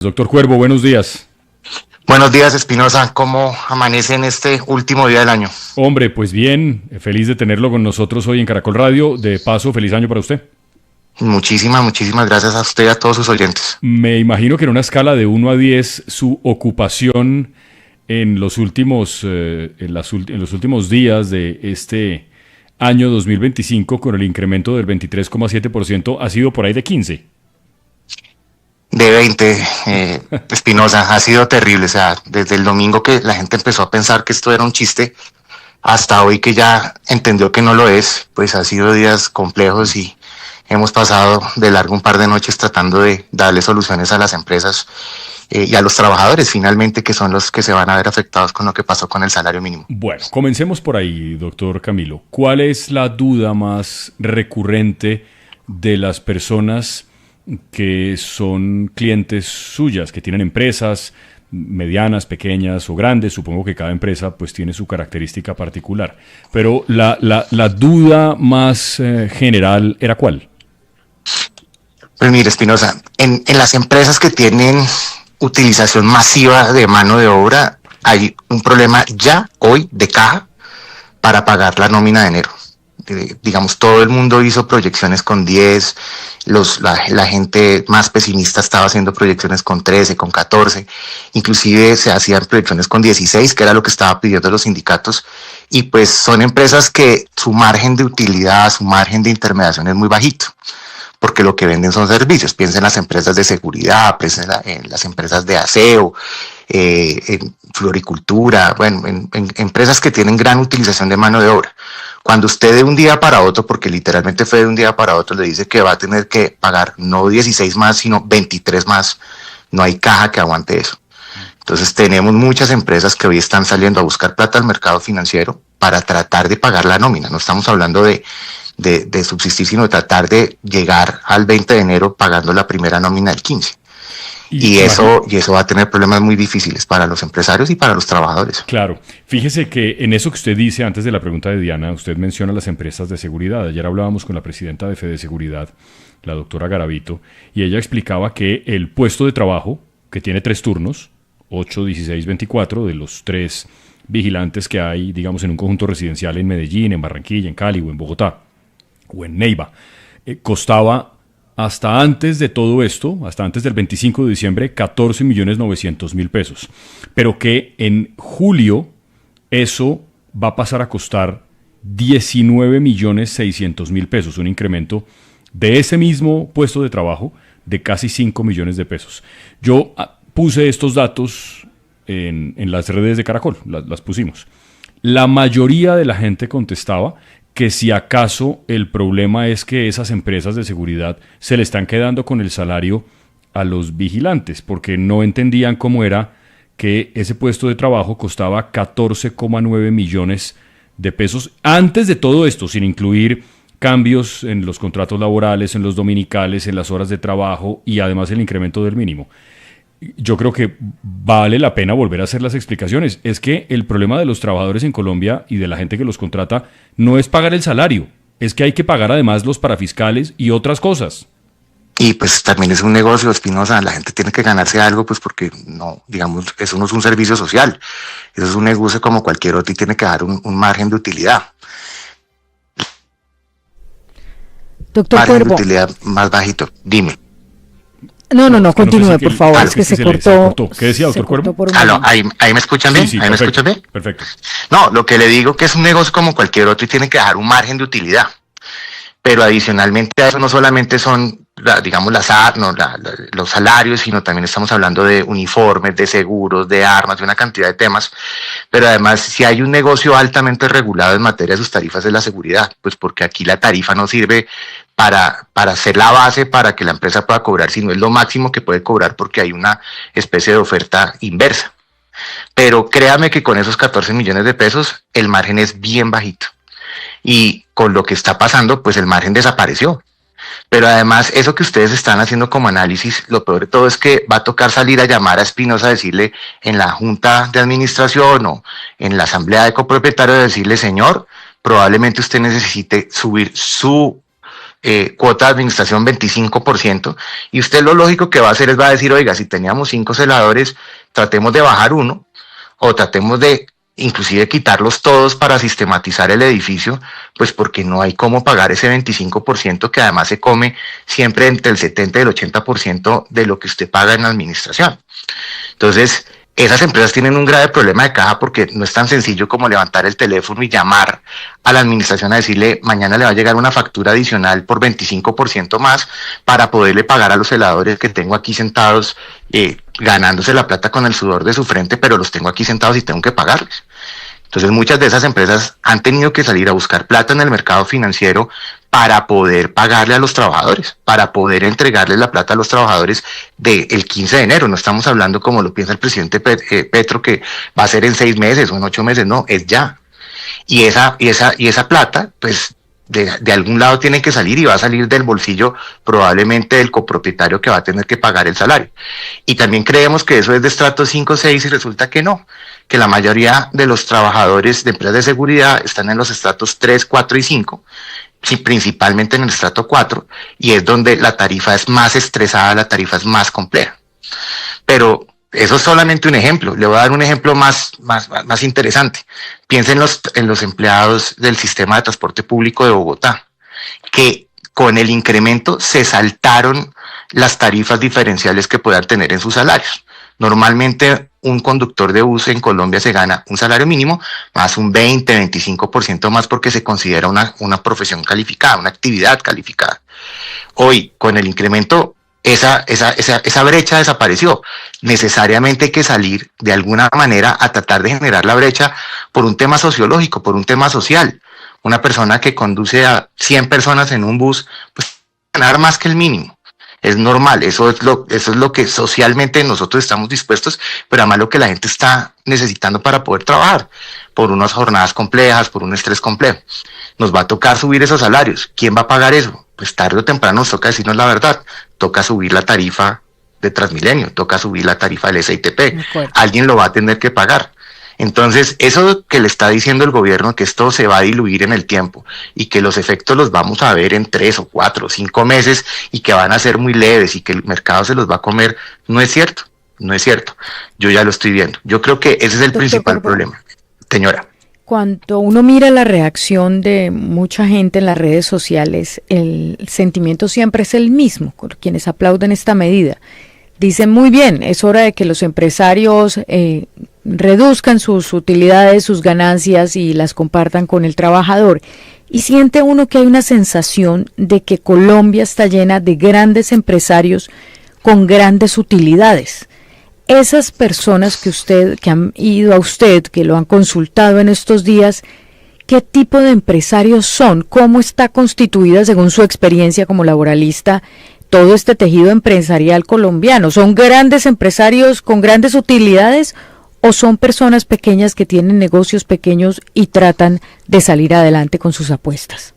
Doctor Cuervo, buenos días. Buenos días, Espinosa. ¿Cómo amanece en este último día del año? Hombre, pues bien, feliz de tenerlo con nosotros hoy en Caracol Radio. De paso, feliz año para usted. Muchísimas gracias a usted y a todos sus oyentes. Me imagino que en una escala de 1 a 10, su ocupación en los últimos días de este año 2025, con el incremento del 23,7%, ha sido por ahí de 15. De 20, Espinosa, ha sido terrible. O sea, desde el domingo que la gente empezó a pensar que esto era un chiste, hasta hoy que ya entendió que no lo es, pues ha sido días complejos y hemos pasado de largo un par de noches tratando de darle soluciones a las empresas y a los trabajadores, finalmente, que son los que se van a ver afectados con lo que pasó con el salario mínimo. Bueno, comencemos por ahí, doctor Camilo. ¿Cuál es la duda más recurrente de las personas que son clientes suyas, que tienen empresas medianas, pequeñas o grandes? Supongo que cada empresa pues tiene su característica particular. Pero la duda más general ¿era cuál? Pues mire, Espinosa, en las empresas que tienen utilización masiva de mano de obra, hay un problema ya hoy de caja para pagar la nómina de enero. Digamos, todo el mundo hizo proyecciones con 10, la gente más pesimista estaba haciendo proyecciones con 13, con 14, inclusive se hacían proyecciones con 16, que era lo que estaba pidiendo los sindicatos, y pues son empresas que su margen de utilidad, su margen de intermediación es muy bajito, porque lo que venden son servicios. Piensen en las empresas de seguridad, piensen en las empresas de aseo, en floricultura, bueno, en empresas que tienen gran utilización de mano de obra. Cuando usted de un día para otro, porque literalmente fue de un día para otro, le dice que va a tener que pagar no 16 más, sino 23 más, no hay caja que aguante eso. Entonces tenemos muchas empresas que hoy están saliendo a buscar plata al mercado financiero para tratar de pagar la nómina. No estamos hablando de subsistir, sino de tratar de llegar al 20 de enero pagando la primera nómina del 15. Y eso va a tener problemas muy difíciles para los empresarios y para los trabajadores. Claro. Fíjese que en eso que usted dice, antes de la pregunta de Diana, usted menciona las empresas de seguridad. Ayer hablábamos con la presidenta de Fede Seguridad, la doctora Garavito, y ella explicaba que el puesto de trabajo, que tiene 3 turnos, 8, 16, 24, de los 3 vigilantes que hay, digamos, en un conjunto residencial en Medellín, en Barranquilla, en Cali o en Bogotá, o en Neiva, costaba hasta antes de todo esto, hasta antes del 25 de diciembre, 14.900.000 pesos. Pero que en julio eso va a pasar a costar 19.600.000 pesos, un incremento de ese mismo puesto de trabajo de casi 5 millones de pesos. Yo puse estos datos en las redes de Caracol, las pusimos. La mayoría de la gente contestaba que si acaso el problema es que esas empresas de seguridad se le están quedando con el salario a los vigilantes, porque no entendían cómo era que ese puesto de trabajo costaba 14,9 millones de pesos antes de todo esto, sin incluir cambios en los contratos laborales, en los dominicales, en las horas de trabajo y además el incremento del mínimo. Yo creo que vale la pena volver a hacer las explicaciones. Es que el problema de los trabajadores en Colombia y de la gente que los contrata no es pagar el salario, es que hay que pagar además los parafiscales y otras cosas. Y pues también es un negocio, Espinosa, la gente tiene que ganarse algo, pues porque no, digamos, eso no es un servicio social, eso es un negocio como cualquier otro y tiene que dar un margen de utilidad. Doctor margen Cuervo. de utilidad más bajito, dime. No, continúe, no sé por favor, es que se cortó. ¿Qué decía, doctor Cuervo? ¿Ahí me escuchan bien? Sí, ¿Ahí perfecto, me escuchan bien? Perfecto. No, lo que le digo que es un negocio como cualquier otro y tiene que dar un margen de utilidad. Pero adicionalmente a eso no solamente son, digamos, los salarios, sino también estamos hablando de uniformes, de seguros, de armas, de una cantidad de temas. Pero además, si hay un negocio altamente regulado en materia de sus tarifas es la seguridad, pues porque aquí la tarifa no sirve para hacer la base para que la empresa pueda cobrar, sino es lo máximo que puede cobrar porque hay una especie de oferta inversa. Pero créame que con esos 14 millones de pesos el margen es bien bajito. Y con lo que está pasando, pues el margen desapareció. Pero además, eso que ustedes están haciendo como análisis, lo peor de todo es que va a tocar salir a llamar a Espinosa a decirle en la junta de administración o en la asamblea de copropietarios, decirle, señor, probablemente usted necesite subir su cuota de administración 25%, y usted lo lógico que va a hacer es va a decir, oiga, si teníamos 5 celadores, tratemos de bajar uno, o tratemos de inclusive quitarlos todos para sistematizar el edificio, pues porque no hay cómo pagar ese 25% que además se come siempre entre el 70 y el 80% de lo que usted paga en la administración. Entonces, esas empresas tienen un grave problema de caja porque no es tan sencillo como levantar el teléfono y llamar a la administración a decirle mañana le va a llegar una factura adicional por 25% más para poderle pagar a los celadores que tengo aquí sentados ganándose la plata con el sudor de su frente, pero los tengo aquí sentados y tengo que pagarles. Entonces muchas de esas empresas han tenido que salir a buscar plata en el mercado financiero para poder pagarle a los trabajadores, para poder entregarle la plata a los trabajadores del 15 de enero. No estamos hablando como lo piensa el presidente Petro, que va a ser en 6 meses o en 8 meses, no, es ya. Y esa plata, pues de algún lado tiene que salir y va a salir del bolsillo probablemente del copropietario que va a tener que pagar el salario. Y también creemos que eso es de estrato 5 o 6 y resulta que no, que la mayoría de los trabajadores de empresas de seguridad están en los estratos 3, 4 y 5, sí, principalmente en el estrato 4, y es donde la tarifa es más estresada, la tarifa es más compleja. Pero eso es solamente un ejemplo. Le voy a dar un ejemplo más interesante. Piensen en los empleados del sistema de transporte público de Bogotá, que con el incremento se saltaron las tarifas diferenciales que puedan tener en sus salarios. Normalmente un conductor de bus en Colombia se gana un salario mínimo más un 20-25% más porque se considera una profesión calificada, una actividad calificada. Hoy, con el incremento, esa brecha desapareció. Necesariamente hay que salir de alguna manera a tratar de generar la brecha por un tema sociológico, por un tema social. Una persona que conduce a 100 personas en un bus, pues ganar más que el mínimo. Es normal, eso es lo que socialmente nosotros estamos dispuestos, pero además lo que la gente está necesitando para poder trabajar, por unas jornadas complejas, por un estrés complejo. Nos va a tocar subir esos salarios. ¿Quién va a pagar eso? Pues tarde o temprano nos toca decirnos la verdad. Toca subir la tarifa de Transmilenio, toca subir la tarifa del SITP. Alguien lo va a tener que pagar. Entonces, eso que le está diciendo el gobierno, que esto se va a diluir en el tiempo y que los efectos los vamos a ver en 3 o 4 o 5 meses y que van a ser muy leves y que el mercado se los va a comer, no es cierto, no es cierto. Yo ya lo estoy viendo. Yo creo que ese es el principal problema. Señora. Cuando uno mira la reacción de mucha gente en las redes sociales, el sentimiento siempre es el mismo, con quienes aplauden esta medida. Dicen muy bien, es hora de que los empresarios reduzcan sus utilidades, sus ganancias y las compartan con el trabajador. Y siente uno que hay una sensación de que Colombia está llena de grandes empresarios con grandes utilidades. Esas personas que han ido a usted, que lo han consultado en estos días, ¿qué tipo de empresarios son? ¿Cómo está constituida, según su experiencia como laboralista, todo este tejido empresarial colombiano? ¿Son grandes empresarios con grandes utilidades o son personas pequeñas que tienen negocios pequeños y tratan de salir adelante con sus apuestas?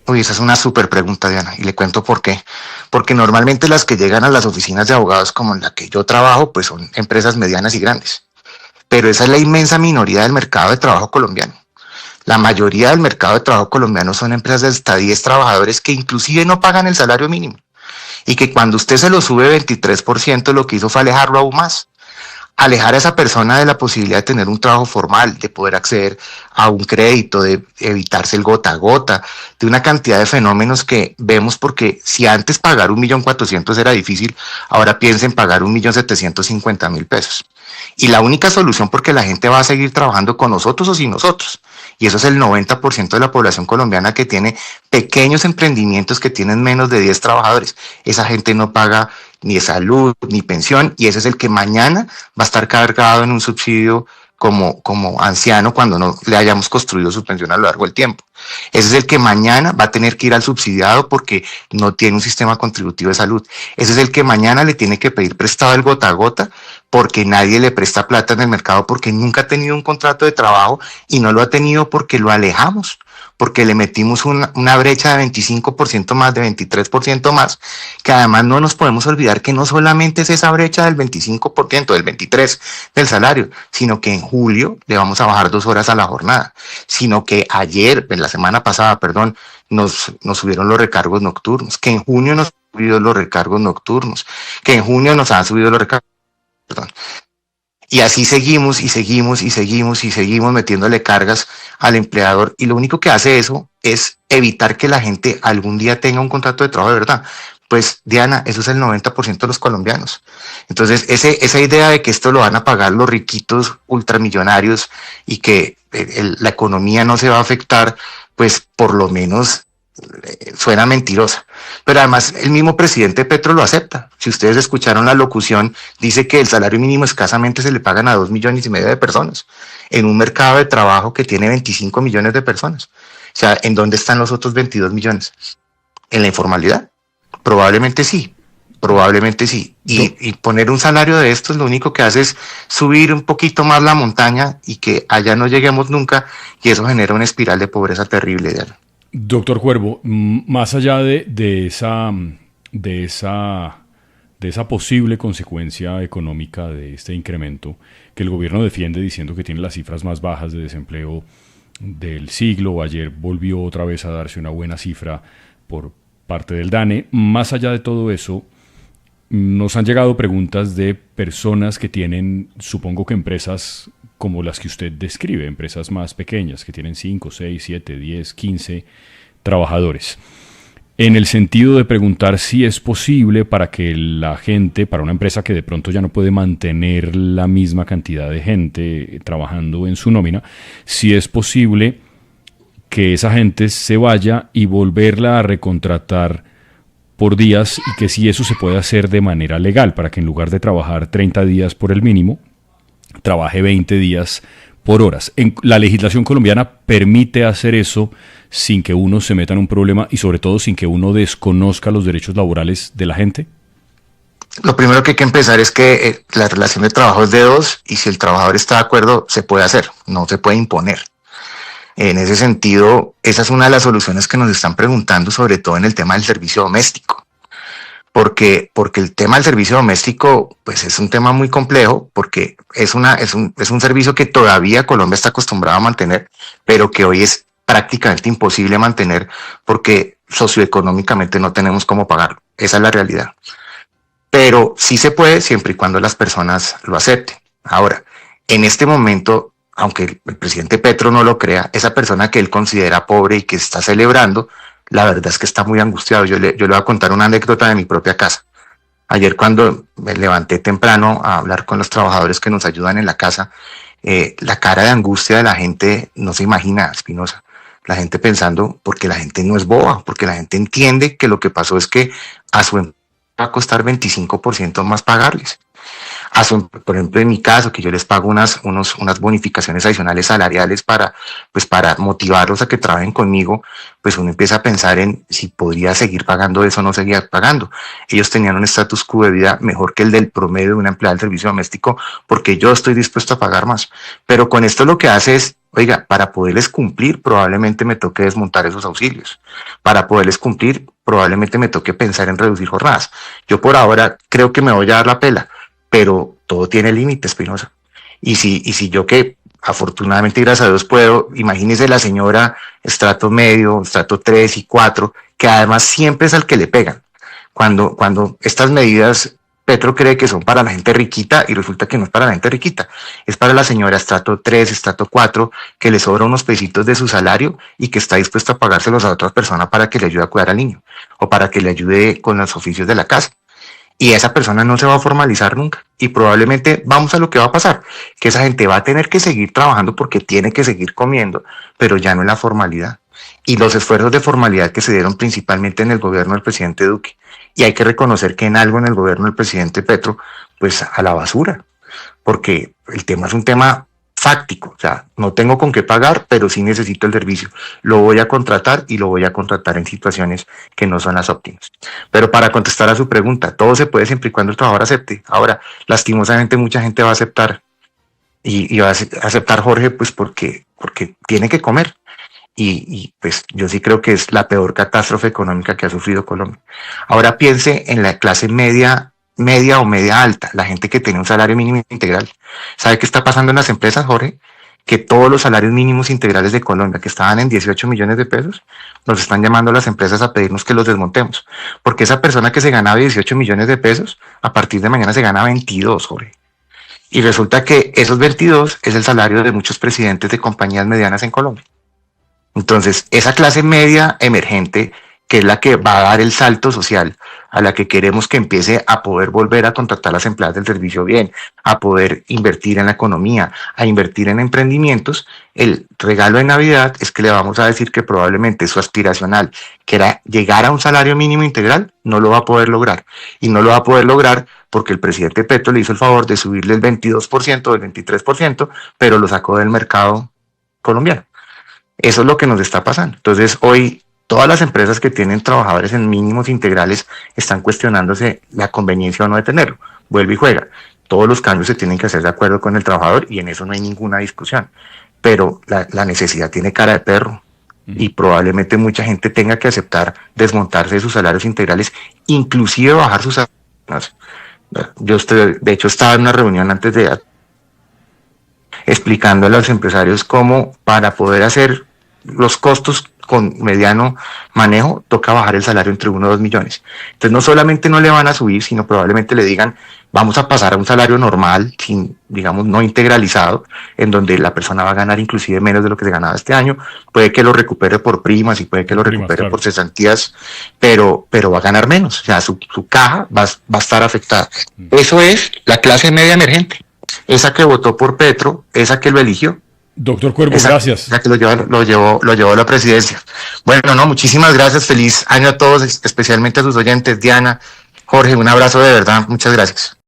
Uy, esa es una súper pregunta, Diana, y le cuento por qué. Porque normalmente las que llegan a las oficinas de abogados como en la que yo trabajo, pues son empresas medianas y grandes. Pero esa es la inmensa minoría del mercado de trabajo colombiano. La mayoría del mercado de trabajo colombiano son empresas de hasta 10 trabajadores que inclusive no pagan el salario mínimo. Y que cuando usted se lo sube 23%, lo que hizo fue alejarlo aún más. Alejar a esa persona de la posibilidad de tener un trabajo formal, de poder acceder a un crédito, de evitarse el gota a gota, de una cantidad de fenómenos que vemos, porque si antes pagar 1.400.000 era difícil, ahora piensen pagar 1.750.000 pesos. Y la única solución, porque la gente va a seguir trabajando con nosotros o sin nosotros, y eso es el 90% de la población colombiana que tiene pequeños emprendimientos que tienen menos de 10 trabajadores. Esa gente no paga ni salud, ni pensión, y ese es el que mañana va a estar cargado en un subsidio como anciano cuando no le hayamos construido su pensión a lo largo del tiempo. Ese es el que mañana va a tener que ir al subsidiado porque no tiene un sistema contributivo de salud. Ese es el que mañana le tiene que pedir prestado el gota a gota porque nadie le presta plata en el mercado, porque nunca ha tenido un contrato de trabajo y no lo ha tenido porque lo alejamos, porque le metimos una brecha de 25% más, de 23% más, que además no nos podemos olvidar que no solamente es esa brecha del 25%, del 23% del salario, sino que en julio le vamos a bajar 2 horas a la jornada, sino que ayer, en la semana pasada, perdón, nos subieron los recargos nocturnos, que en junio nos han subido los recargos nocturnos, que en junio nos han subido los recargos, perdón. Y así seguimos y seguimos y seguimos y seguimos metiéndole cargas al empleador, y lo único que hace eso es evitar que la gente algún día tenga un contrato de trabajo de verdad. Pues Diana, eso es el 90% de los colombianos. Entonces esa idea de que esto lo van a pagar los riquitos ultramillonarios y que la economía no se va a afectar, pues por lo menos suena mentirosa. Pero además el mismo presidente Petro lo acepta. Si ustedes escucharon la locución, dice que el salario mínimo escasamente se le pagan a 2,5 millones de personas en un mercado de trabajo que tiene 25 millones de personas. O sea, ¿en dónde están los otros 22 millones? ¿En la informalidad? Probablemente sí. Probablemente sí. Y poner un salario de estos lo único que hace es subir un poquito más la montaña y que allá no lleguemos nunca, y eso genera una espiral de pobreza terrible, Diana. Doctor Cuervo, más allá de esa posible consecuencia económica de este incremento, que el gobierno defiende diciendo que tiene las cifras más bajas de desempleo del siglo, ayer volvió otra vez a darse una buena cifra por parte del DANE, más allá de todo eso, nos han llegado preguntas de personas que tienen, supongo que empresas como las que usted describe, empresas más pequeñas, que tienen 5, 6, 7, 10, 15 trabajadores. En el sentido de preguntar si es posible para que la gente, para una empresa que de pronto ya no puede mantener la misma cantidad de gente trabajando en su nómina, si es posible que esa gente se vaya y volverla a recontratar por días, y que si eso se puede hacer de manera legal, para que en lugar de trabajar 30 días por el mínimo, trabaje 20 días por horas. La legislación colombiana permite hacer eso sin que uno se meta en un problema y sobre todo sin que uno desconozca los derechos laborales de la gente. Lo primero que hay que empezar es que la relación de trabajo es de dos, y si el trabajador está de acuerdo, se puede hacer, no se puede imponer. En ese sentido, esa es una de las soluciones que nos están preguntando, sobre todo en el tema del servicio doméstico. Porque el tema del servicio doméstico, pues es un tema muy complejo, porque es un servicio que todavía Colombia está acostumbrado a mantener, pero que hoy es prácticamente imposible mantener porque socioeconómicamente no tenemos cómo pagarlo. Esa es la realidad. Pero sí se puede siempre y cuando las personas lo acepten. Ahora, en este momento, aunque el presidente Petro no lo crea, esa persona que él considera pobre y que está celebrando, la verdad es que está muy angustiado. Yo le voy a contar una anécdota de mi propia casa. Ayer, cuando me levanté temprano a hablar con los trabajadores que nos ayudan en la casa, la cara de angustia de la gente no se imagina, Espinosa. La gente pensando, porque la gente no es boba, porque la gente entiende que lo que pasó es que a su empresa va a costar 25% más pagarles. Por ejemplo, en mi caso, que yo les pago unas bonificaciones adicionales salariales para motivarlos a que trabajen conmigo, pues uno empieza a pensar en si podría seguir pagando eso o no seguir pagando. Ellos tenían un status quo de vida mejor que el del promedio de una empleada del servicio doméstico, porque yo estoy dispuesto a pagar más. Pero con esto lo que hace es, oiga, para poderles cumplir, probablemente me toque desmontar esos auxilios. Para poderles cumplir, probablemente me toque pensar en reducir jornadas. Yo por ahora creo que me voy a dar la pela, pero todo tiene límites, Espinosa. Y si yo, que afortunadamente, gracias a Dios, puedo, imagínese la señora estrato medio, estrato 3 y 4, que además siempre es al que le pegan. Cuando estas medidas, Petro cree que son para la gente riquita, y resulta que no es para la gente riquita, es para la señora estrato 3, estrato 4, que le sobra unos pesitos de su salario y que está dispuesta a pagárselos a otra persona para que le ayude a cuidar al niño, o para que le ayude con los oficios de la casa. Y esa persona no se va a formalizar nunca. Y probablemente vamos a lo que va a pasar, que esa gente va a tener que seguir trabajando porque tiene que seguir comiendo, pero ya no en la formalidad. Y los esfuerzos de formalidad que se dieron principalmente en el gobierno del presidente Duque. Y hay que reconocer que en algo en el gobierno del presidente Petro, pues a la basura. Porque el tema es un tema fáctico, o sea, no tengo con qué pagar, pero sí necesito el servicio. Lo voy a contratar, y lo voy a contratar en situaciones que no son las óptimas. Pero para contestar a su pregunta, todo se puede siempre y cuando el trabajador acepte. Ahora, lastimosamente, mucha gente va a aceptar, y va a aceptar, Jorge, pues porque tiene que comer. pues yo sí creo que es la peor catástrofe económica que ha sufrido Colombia. Ahora piense en la clase media o media alta, la gente que tiene un salario mínimo integral. ¿Sabe qué está pasando en las empresas, Jorge? Que todos los salarios mínimos integrales de Colombia, que estaban en 18 millones de pesos, nos están llamando a las empresas a pedirnos que los desmontemos. Porque esa persona que se ganaba 18 millones de pesos, a partir de mañana se gana 22, Jorge. Y resulta que esos 22 es el salario de muchos presidentes de compañías medianas en Colombia. Entonces, esa clase media emergente, que es la que va a dar el salto social, a la que queremos que empiece a poder volver a contratar a las empleadas del servicio bien, a poder invertir en la economía, a invertir en emprendimientos, el regalo de Navidad es que le vamos a decir que probablemente su aspiracional, que era llegar a un salario mínimo integral, no lo va a poder lograr. Y no lo va a poder lograr porque el presidente Petro le hizo el favor de subirle el 22%, el 23%, pero lo sacó del mercado colombiano. Eso es lo que nos está pasando. Entonces, hoy todas las empresas que tienen trabajadores en mínimos integrales están cuestionándose la conveniencia o no de tenerlo. Vuelve y juega. Todos los cambios se tienen que hacer de acuerdo con el trabajador y en eso no hay ninguna discusión. Pero la necesidad tiene cara de perro y probablemente mucha gente tenga que aceptar desmontarse de sus salarios integrales, inclusive bajar sus salarios. De hecho, estaba en una reunión antes de explicando a los empresarios cómo para poder hacer los costos con mediano manejo, toca bajar el salario entre 1 o 2 millones. Entonces no solamente no le van a subir, sino probablemente le digan, vamos a pasar a un salario normal, sin, digamos, no integralizado, en donde la persona va a ganar inclusive menos de lo que se ganaba este año, puede que lo recupere por primas y puede que lo recupere claro, por cesantías, pero va a ganar menos, o sea, su caja va a estar afectada. Eso es la clase media emergente, esa que votó por Petro, esa que lo eligió. Doctor Cuervo, gracias. Ya que lo llevó a la presidencia. Bueno, muchísimas gracias. Feliz año a todos, especialmente a sus oyentes. Diana, Jorge, un abrazo de verdad. Muchas gracias.